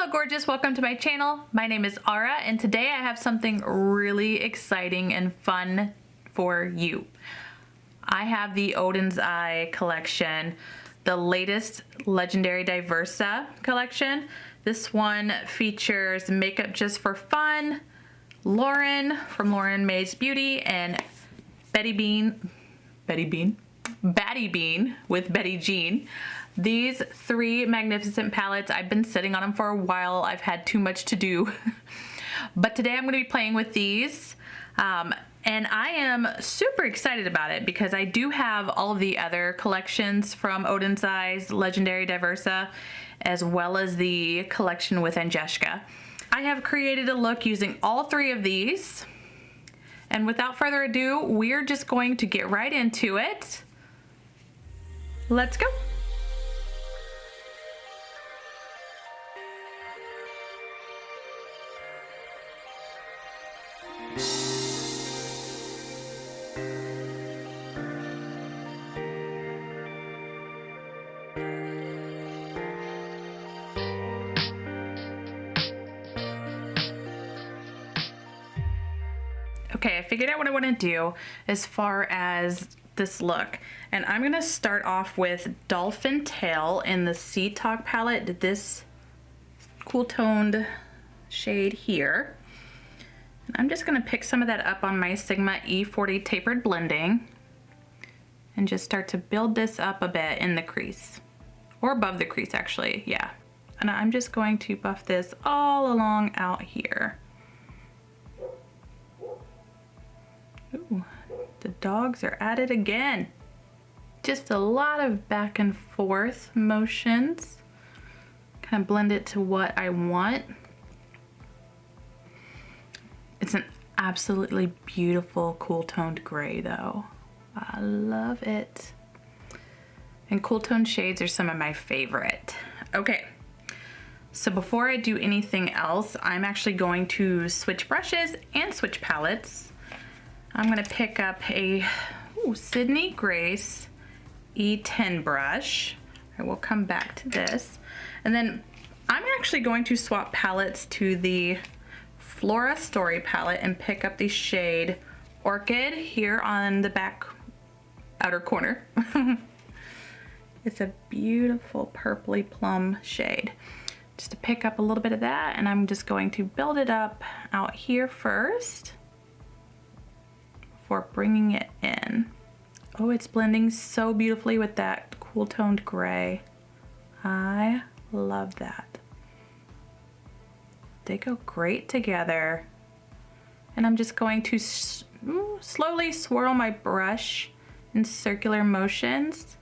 Hello gorgeous, welcome to my channel. My name is Ara and today I have something really exciting and fun for you. I have the Oden's Eye collection, the latest Legendary Diversa collection. This one features Makeup Just for Fun, Lauren from Lauren May's Beauty, and Batty Bean with Betty Jean. These three magnificent palettes, I've been sitting on them for a while. I've had too much to do. But today I'm going to be playing with these. And I am super excited about it because I do have all of the other collections from Oden's Eye's Legendary Diversa, as well as the collection with Agnieszka. I have created a look using all three of these. And without further ado, we're just going to get right into it. Let's go. Okay, I figured out what I want to do as far as this look. And I'm going to start off with Dolphin Tail in the Sea Talk palette, this cool toned shade here. And I'm just going to pick some of that up on my Sigma E40 tapered blending and just start to build this up a bit in the crease, or above the crease actually, yeah. And I'm just going to buff this all along out here. Ooh, the dogs are at it again. Just a lot of back and forth motions. Kind of blend it to what I want. It's an absolutely beautiful cool toned gray though. I love it. And cool toned shades are some of my favorite. Okay, so before I do anything else, I'm actually going to switch brushes and switch palettes. I'm gonna pick up a Sydney Grace E10 brush. I will come back to this. And then I'm actually going to swap palettes to the Flora Story palette and pick up the shade Orchid here on the back outer corner. It's a beautiful purpley plum shade. Just to pick up a little bit of that, and I'm just going to build it up out here first before bringing it in. Oh, it's blending so beautifully with that cool toned gray. I love that. They go great together. And I'm just going to slowly swirl my brush in circular motions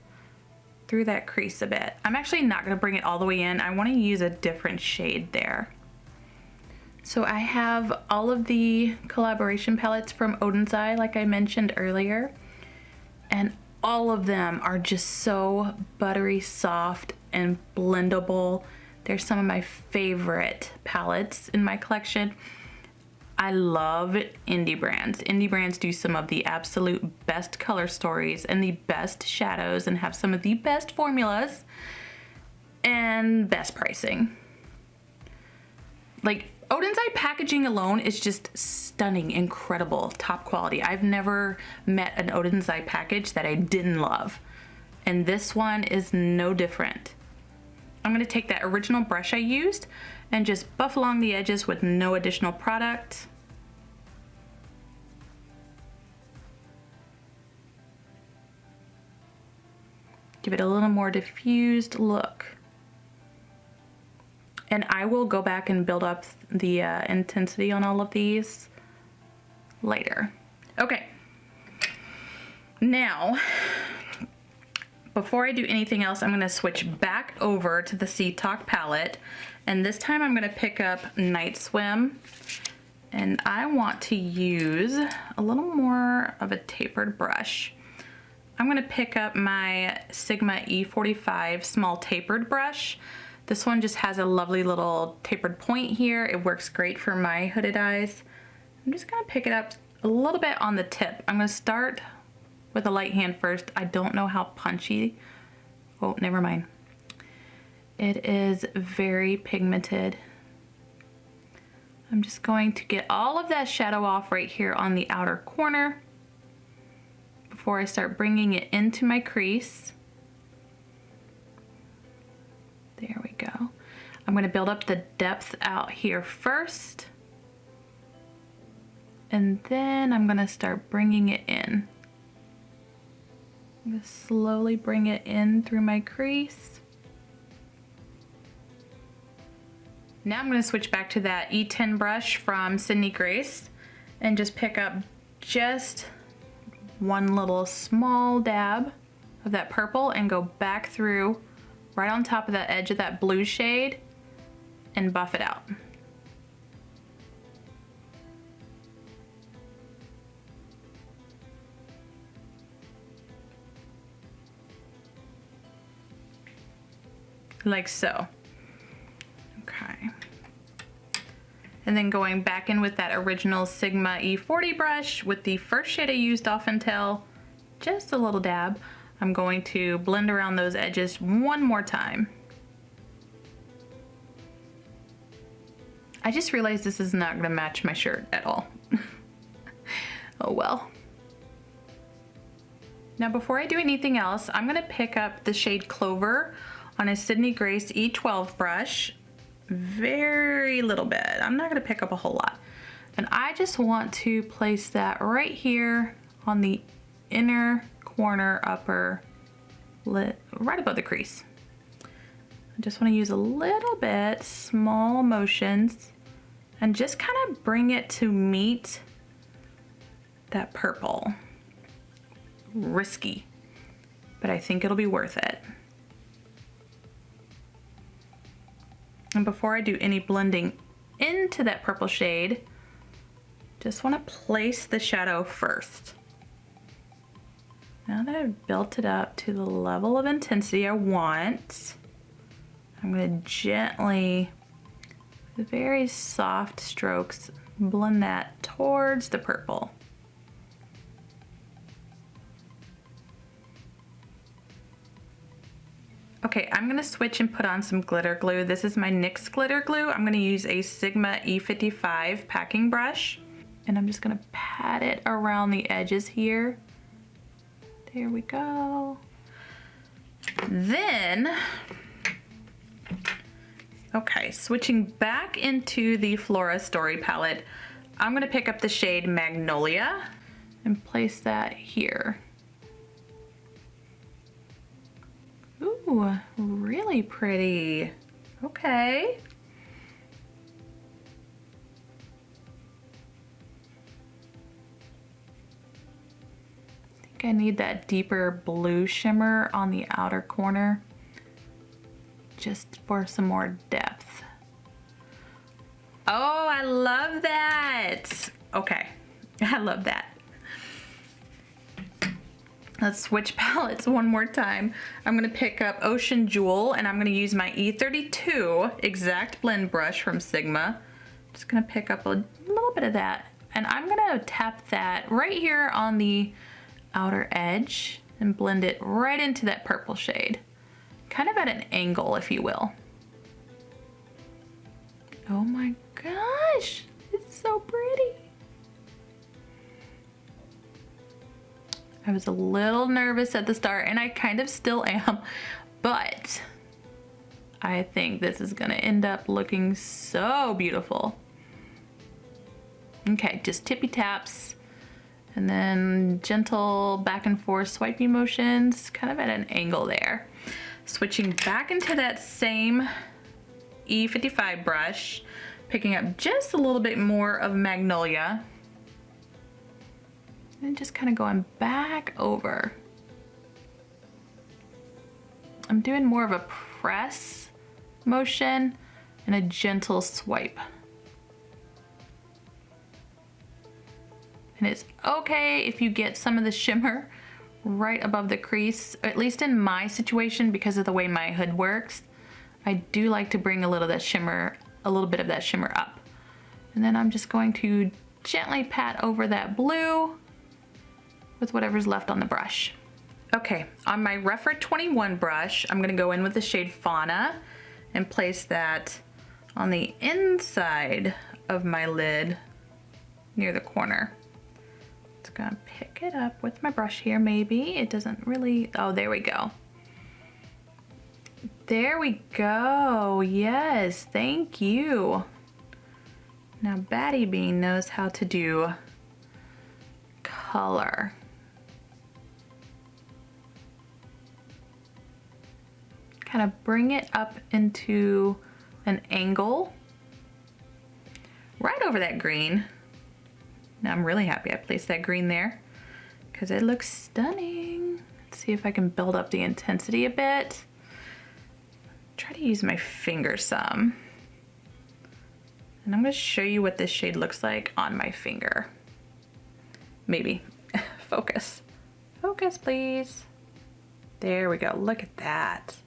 through that crease a bit. I'm actually not going to bring it all the way in. I want to use a different shade there. So I have all of the collaboration palettes from Oden's Eye, like I mentioned earlier, and all of them are just so buttery soft and blendable. They're some of my favorite palettes in my collection. I love indie brands. Indie brands do some of the absolute best color stories and the best shadows and have some of the best formulas and best pricing. Like, Oden's Eye packaging alone is just stunning, incredible, top quality. I've never met an Oden's Eye package that I didn't love. And this one is no different. I'm gonna take that original brush I used and just buff along the edges with no additional product. Give it a little more diffused look. And I will go back and build up the intensity on all of these later. Okay, now, before I do anything else, I'm gonna switch back over to the Sea Talk palette. And this time I'm gonna pick up Night Swim. And I want to use a little more of a tapered brush. I'm gonna pick up my Sigma E45 small tapered brush. This one just has a lovely little tapered point here. It works great for my hooded eyes. I'm just gonna pick it up a little bit on the tip. I'm gonna start with a light hand first. I don't know how punchy. Oh, never mind. It is very pigmented. I'm just going to get all of that shadow off right here on the outer corner before I start bringing it into my crease. There we go. I'm going to build up the depth out here first, and then I'm going to start bringing it in. I'm going to slowly bring it in through my crease. Now I'm going to switch back to that E10 brush from Sydney Grace and just pick up just one little small dab of that purple and go back through right on top of the edge of that blue shade and buff it out. Like so. Okay. And then going back in with that original Sigma E40 brush with the first shade I used off until just a little dab, I'm going to blend around those edges one more time. I just realized this is not going to match my shirt at all. Oh well. Now before I do anything else, I'm going to pick up the shade Clover on a Sydney Grace E12 brush. Very little bit. I'm not going to pick up a whole lot. And I just want to place that right here on the inner corner upper lip, right above the crease. I just want to use a little bit, small motions, and just kind of bring it to meet that purple. Risky, but I think it'll be worth it. And before I do any blending into that purple shade, just want to place the shadow first. Now that I've built it up to the level of intensity I want, I'm going to gently, with very soft strokes, blend that towards the purple. Okay, I'm gonna switch and put on some glitter glue. This is my NYX glitter glue. I'm gonna use a Sigma E55 packing brush, and I'm just gonna pat it around the edges here. There we go. Then, okay, switching back into the Flora Story palette, I'm gonna pick up the shade Magnolia and place that here. Ooh, really pretty. Okay. I think I need that deeper blue shimmer on the outer corner, just for some more depth. Oh, I love that. Okay, I love that. Let's switch palettes one more time. I'm gonna pick up Ocean Jewel, and I'm gonna use my E32 exact blend brush from Sigma. Just gonna pick up a little bit of that, and I'm gonna tap that right here on the outer edge and blend it right into that purple shade. Kind of at an angle, if you will. Oh my gosh, it's so pretty. I was a little nervous at the start, and I kind of still am, but I think this is gonna end up looking so beautiful. Okay, just tippy taps, and then gentle back and forth swipey motions, kind of at an angle there. Switching back into that same E55 brush, picking up just a little bit more of Magnolia, and just kind of going back over. I'm doing more of a press motion and a gentle swipe. And it's okay if you get some of the shimmer right above the crease, at least in my situation because of the way my hood works. I do like to bring a little bit of that shimmer up. And then I'm just going to gently pat over that blue with whatever's left on the brush. Okay, on my Refer 21 brush, I'm gonna go in with the shade Fauna and place that on the inside of my lid near the corner. Just gonna pick it up with my brush here, maybe. It doesn't really, oh, there we go. There we go, yes, thank you. Now Batty Bean knows how to do color. Kind of bring it up into an angle right over that green. Now I'm really happy I placed that green there because it looks stunning. Let's see if I can build up the intensity a bit. Try to use my finger some. And I'm going to show you what this shade looks like on my finger. Maybe. Focus. Focus, please. There we go. Look at that.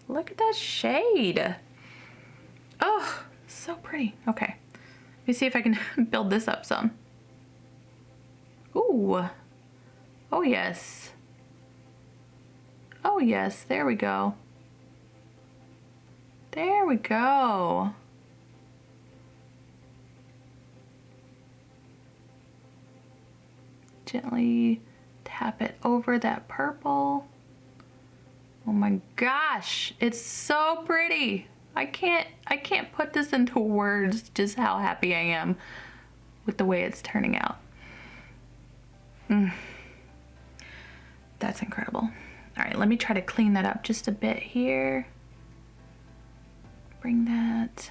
Look at that shade. Oh, so pretty. Okay. Let me see if I can build this up some. Ooh. Oh, yes. Oh, yes. There we go. There we go. Gently tap it over that purple. Oh my gosh, it's so pretty. I can't put this into words just how happy I am with the way it's turning out. That's incredible. All right, let me try to clean that up just a bit here. Bring that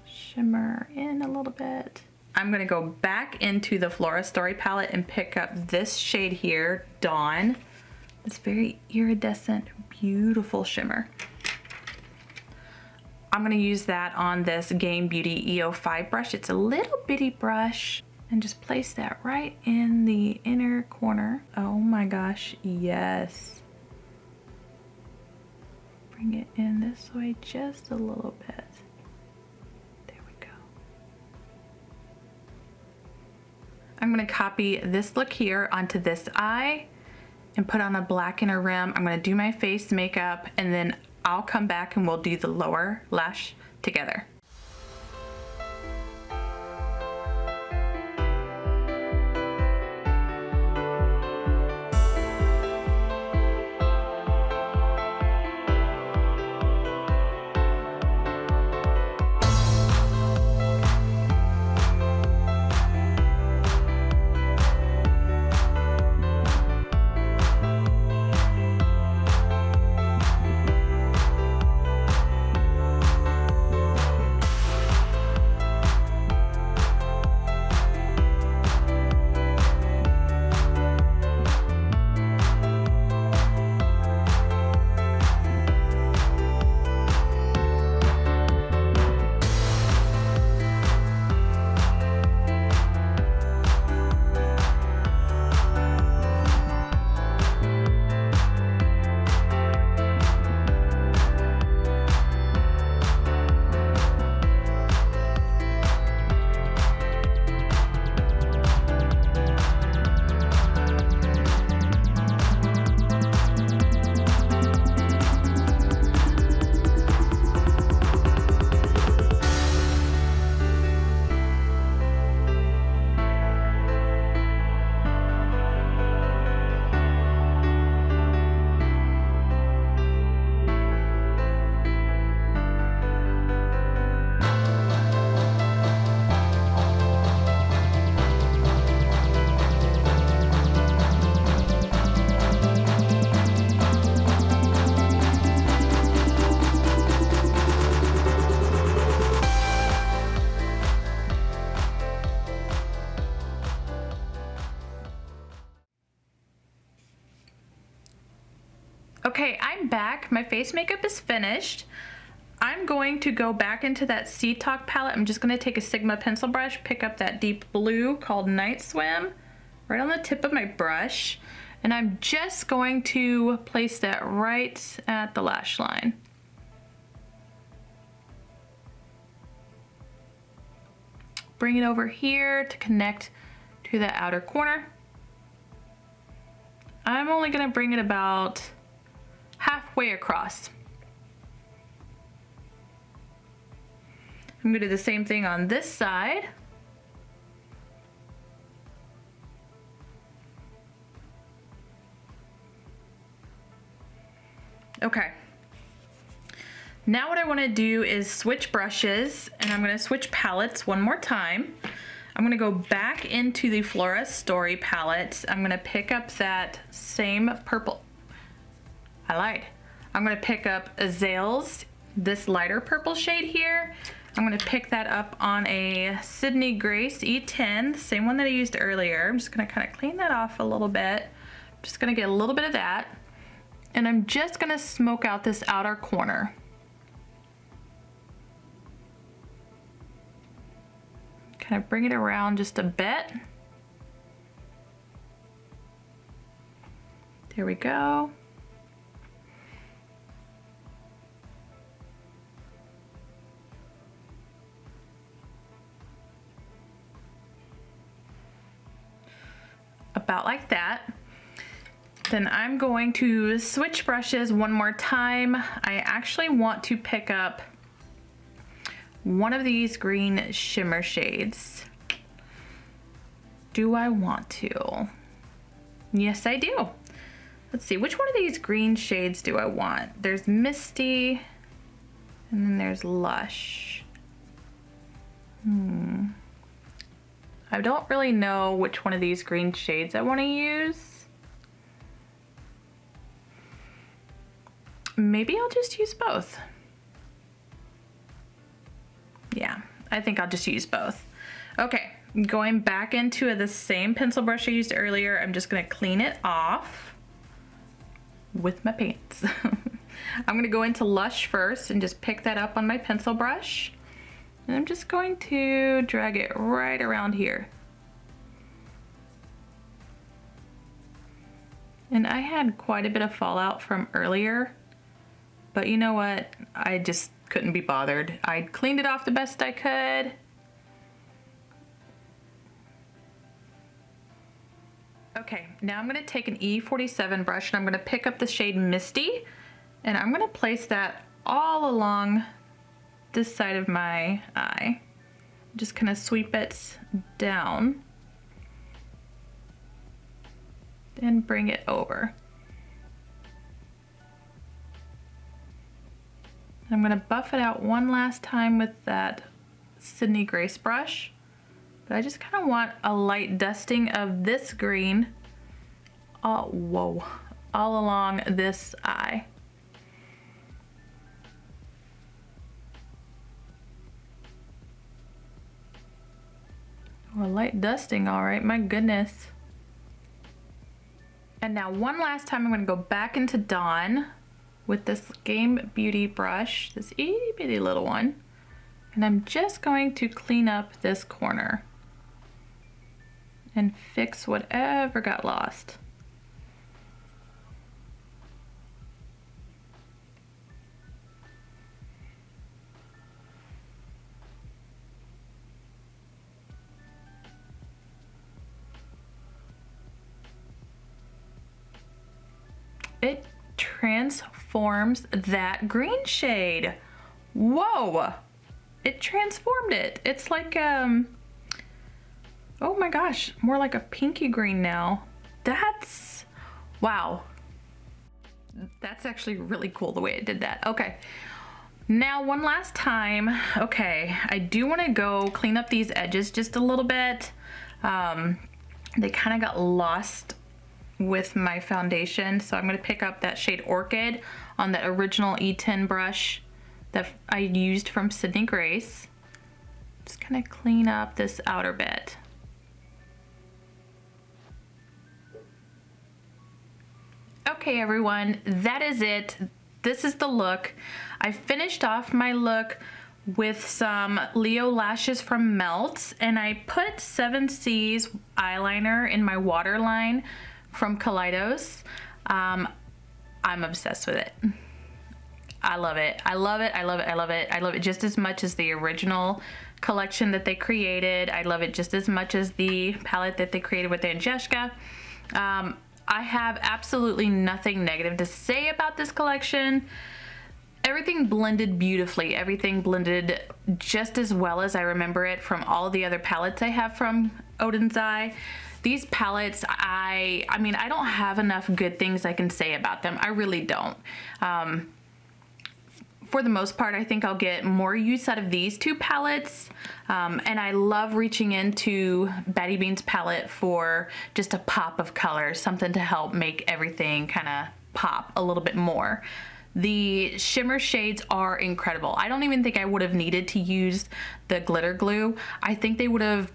shimmer in a little bit. I'm gonna go back into the Flora Story palette and pick up this shade here, Dawn. This very iridescent, beautiful shimmer. I'm gonna use that on this Game Beauty EO5 brush. It's a little bitty brush. And just place that right in the inner corner. Oh my gosh, yes. Bring it in this way just a little bit. There we go. I'm gonna copy this look here onto this eye and put on a black inner rim. I'm gonna do my face makeup and then I'll come back and we'll do the lower lash together. Okay, I'm back. My face makeup is finished. I'm going to go back into that Sea Talk palette. I'm just going to take a Sigma pencil brush, pick up that deep blue called Night Swim right on the tip of my brush, and I'm just going to place that right at the lash line. Bring it over here to connect to the outer corner. I'm only going to bring it about halfway across. I'm gonna do the same thing on this side. Okay. Now what I want to do is switch brushes, and I'm going to switch palettes one more time. I'm going to go back into the Flora Story palette. I'm going to pick up that same purple. I lied. I'm going to pick up Azale's, this lighter purple shade here. I'm going to pick that up on a Sydney Grace E10, the same one that I used earlier. I'm just going to kind of clean that off a little bit. I'm just going to get a little bit of that. And I'm just going to smoke out this outer corner. Kind of bring it around just a bit. There we go. About like that. Then I'm going to switch brushes one more time. I actually want to pick up one of these green shimmer shades. Do I want to? Yes, I do. Let's see, which one of these green shades do I want? There's Misty, and then there's Lush. I don't really know which one of these green shades I want to use. Maybe I'll just use both. Yeah, I think I'll just use both. Okay, going back into the same pencil brush I used earlier, I'm just gonna clean it off with my pants. I'm gonna go into Lush first and just pick that up on my pencil brush. And I'm just going to drag it right around here. And I had quite a bit of fallout from earlier, but you know what? I just couldn't be bothered. I cleaned it off the best I could. Okay, now I'm gonna take an E47 brush and I'm gonna pick up the shade Misty, and I'm gonna place that all along this side of my eye. Just kind of sweep it down and bring it over. I'm gonna buff it out one last time with that Sydney Grace brush, but I just kind of want a light dusting of this green all along this eye. Oh, a light dusting, all right, my goodness. And now one last time I'm gonna go back into Dawn with this Game Beauty brush, this itty bitty little one. And I'm just going to clean up this corner and fix whatever got lost. It transforms that green shade. Whoa, it transformed it. It's like, oh my gosh, more like a pinky green now. That's, wow. That's actually really cool the way it did that. Okay, now one last time. Okay, I do want to go clean up these edges just a little bit. They kind of got lost with my foundation, so I'm going to pick up that shade Orchid on the original E10 brush that I used from Sydney Grace. Just kind of clean up this outer bit. Okay everyone, that is it. This is the look. I finished off my look with some Leo lashes from Melt, and I put 7C's eyeliner in my waterline from Kaleidos. I'm obsessed with it. I love it. I love it. I love it. I love it. I love it just as much as the original collection that they created. I love it just as much as the palette that they created with Agnieszka. I have absolutely nothing negative to say about this collection. everything blended beautifully. Everything blended just as well as I remember it from all the other palettes I have from Oden's Eye. These palettes, I mean, I don't have enough good things I can say about them. I really don't. For the most part, I think I'll get more use out of these two palettes. And I love reaching into Batty Bean's palette for just a pop of color, something to help make everything kind of pop a little bit more. The shimmer shades are incredible. I don't even think I would have needed to use the glitter glue. I think they would have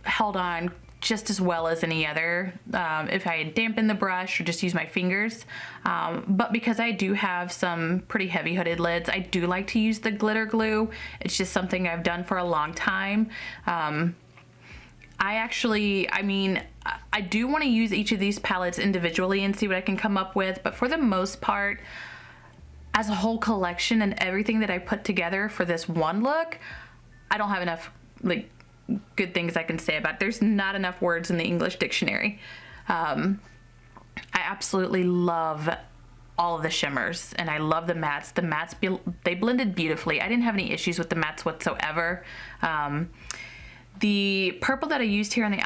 held on just as well as any other if I had dampened the brush or just used my fingers. But because I do have some pretty heavy hooded lids, I do like to use the glitter glue. It's just something I've done for a long time. I do want to use each of these palettes individually and see what I can come up with, but for the most part, as a whole collection and everything that I put together for this one look, I don't have enough like good things I can say about it. There's not enough words in the English dictionary. I absolutely love all of the shimmers, and I love the mattes. The mattes, they blended beautifully. I didn't have any issues with the mattes whatsoever. The purple that I used here on the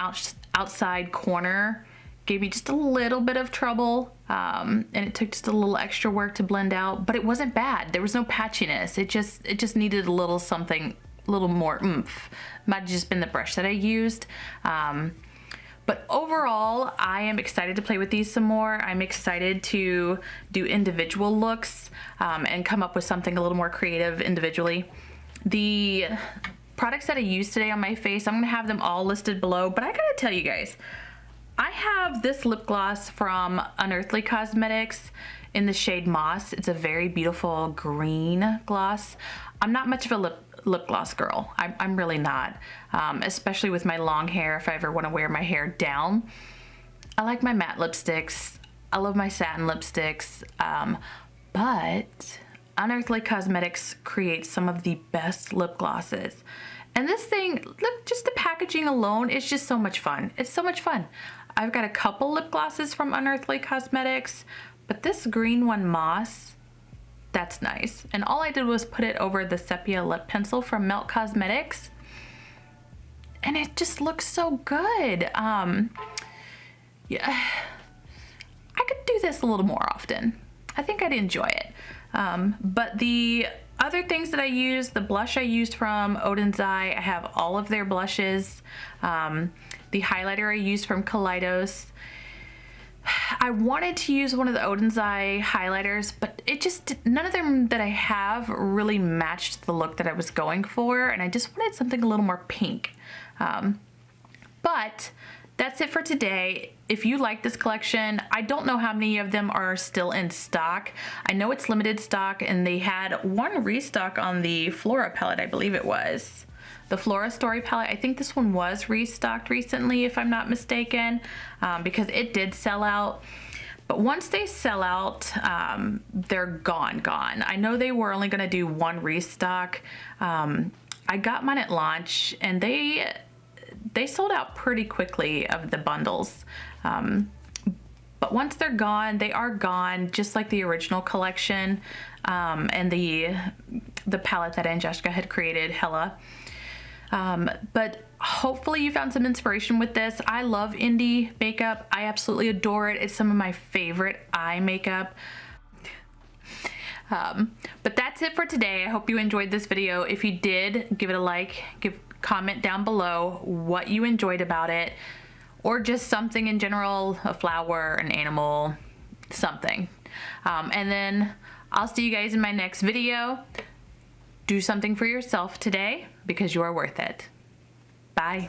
outside corner gave me just a little bit of trouble, and it took just a little extra work to blend out, but it wasn't bad. There was no patchiness. It just needed a little something, a little more oomph. Might have just been the brush that I used. But overall, I am excited to play with these some more. I'm excited to do individual looks and come up with something a little more creative individually. The products that I used today on my face, I'm gonna have them all listed below, but I gotta tell you guys, I have this lip gloss from Unearthly Cosmetics in the shade Moss. It's a very beautiful green gloss. I'm not much of a lip gloss girl. I'm really not, especially with my long hair. If I ever want to wear my hair down, I like my matte lipsticks. I love my satin lipsticks, but Unearthly Cosmetics creates some of the best lip glosses. And this thing, look, just the packaging alone is just so much fun. It's so much fun. I've got a couple lip glosses from Unearthly Cosmetics, but this green one, Moss, that's nice. And all I did was put it over the sepia lip pencil from Melt Cosmetics, and it just looks so good. Yeah, I could do this a little more often. I think I'd enjoy it. But the other things that I used, the blush I used from Oden's Eye, I have all of their blushes. The highlighter I used from Kaleidos. I wanted to use one of the Oden's Eye highlighters, but none of them that I have really matched the look that I was going for, and I just wanted something a little more pink. But that's it for today. If you like this collection, I don't know how many of them are still in stock. I know it's limited stock, and they had one restock on the Flora palette, I believe it was. The Flora Story palette, I think this one was restocked recently, if I'm not mistaken, because it did sell out. But once they sell out, they're gone. I know they were only gonna do one restock. I got mine at launch, and they sold out pretty quickly of the bundles. But once they're gone, they are gone, just like the original collection and the palette that Angelica had created, Hella. But hopefully you found some inspiration with this. I love indie makeup. I absolutely adore it. It's some of my favorite eye makeup. But that's it for today. I hope you enjoyed this video. If you did, give it a like, comment down below what you enjoyed about it, or just something in general, a flower, an animal, something. And then I'll see you guys in my next video. Do something for yourself today, because you are worth it. Bye.